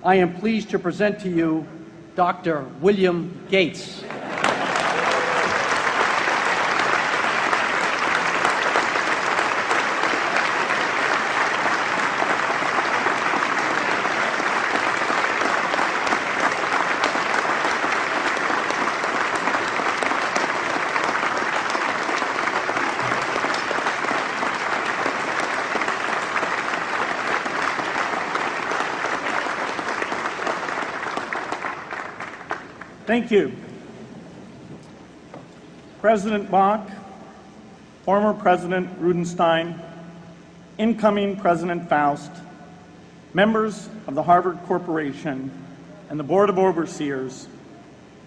I am pleased to present to you Dr. William Gates. Thank you. President Bach, former President Rudenstein, incoming President Faust, members of the Harvard Corporation and the Board of Overseers,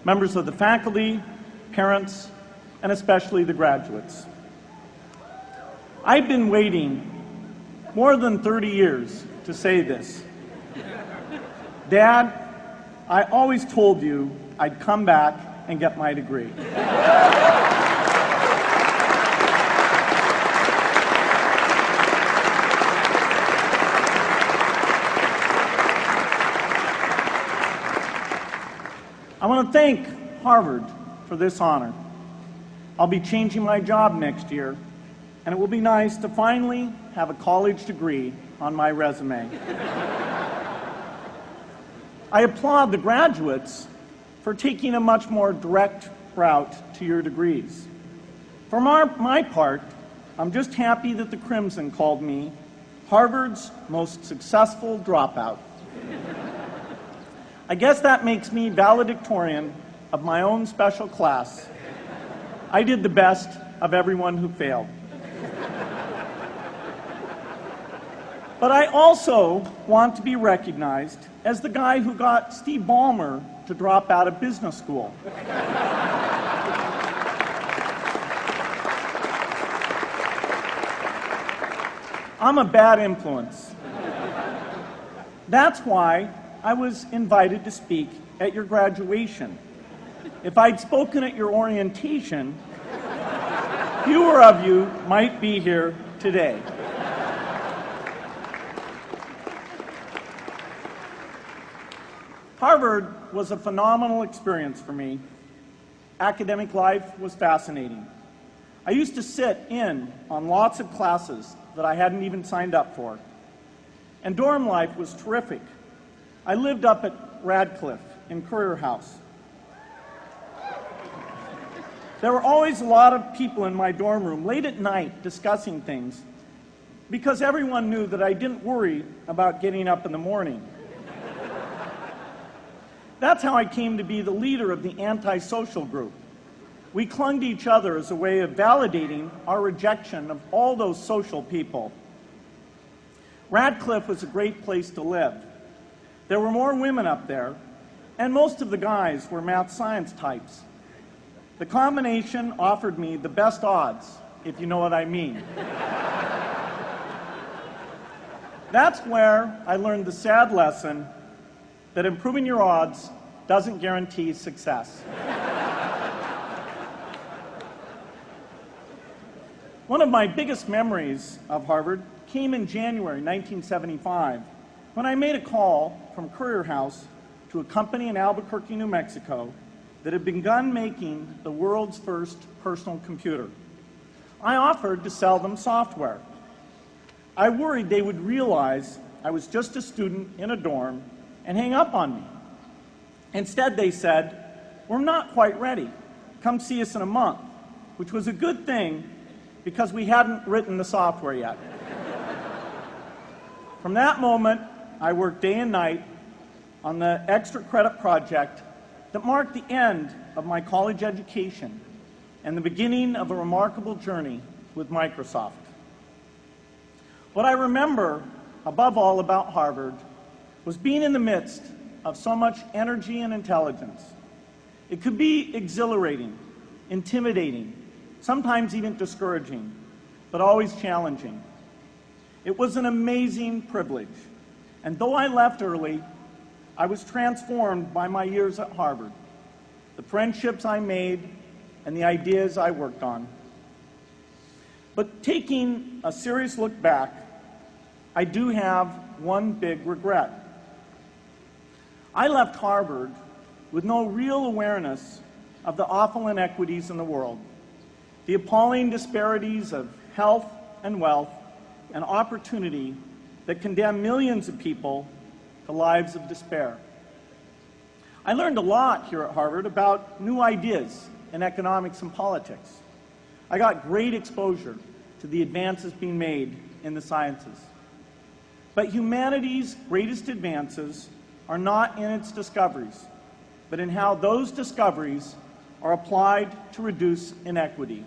members of the faculty, parents, and especially the graduates. I've been waiting more than 30 years to say this. Dad, I always told you I'd come back and get my degree. I want to thank Harvard for this honor. I'll be changing my job next year, and it will be nice to finally have a college degree on my resume. I applaud the graduates for taking a much more direct route to your degrees. For my part, I'm just happy that the Crimson called me Harvard's most successful dropout. I guess that makes me valedictorian of my own special class. I did the best of everyone who failed. But I also want to be recognized as the guy who got Steve Ballmer to drop out of business school. I'm a bad influence. That's why I was invited to speak at your graduation. If I'd spoken at your orientation, fewer of you might be here today. Harvard was a phenomenal experience for me. Academic life was fascinating. I used to sit in on lots of classes that I hadn't even signed up for. And dorm life was terrific. I lived up at Radcliffe in Currier House. There were always a lot of people in my dorm room late at night discussing things because everyone knew that I didn't worry about getting up in the morning. That's how I came to be the leader of the antisocial group. We clung to each other as a way of validating our rejection of all those social people. Radcliffe was a great place to live. There were more women up there, and most of the guys were math science types. The combination offered me the best odds, if you know what I mean. That's where I learned the sad lesson that improving your odds doesn't guarantee success. One of my biggest memories of Harvard came in January 1975 when I made a call from Currier House to a company in Albuquerque, New Mexico that had begun making the world's first personal computer. I offered to sell them software. I worried they would realize I was just a student in a dorm and hang up on me. Instead, they said, "We're not quite ready. Come see us in a month," which was a good thing because we hadn't written the software yet. From that moment, I worked day and night on the extra credit project that marked the end of my college education and the beginning of a remarkable journey with Microsoft. What I remember above all about Harvard was being in the midst of so much energy and intelligence. It could be exhilarating, intimidating, sometimes even discouraging, but always challenging. It was an amazing privilege, and though I left early, I was transformed by my years at Harvard, the friendships I made, and the ideas I worked on. But taking a serious look back, I do have one big regret. I left Harvard with no real awareness of the awful inequities in the world, the appalling disparities of health and wealth and opportunity that condemn millions of people to lives of despair. I learned a lot here at Harvard about new ideas in economics and politics. I got great exposure to the advances being made in the sciences. But humanity's greatest advances are not in its discoveries, but in how those discoveries are applied to reduce inequity.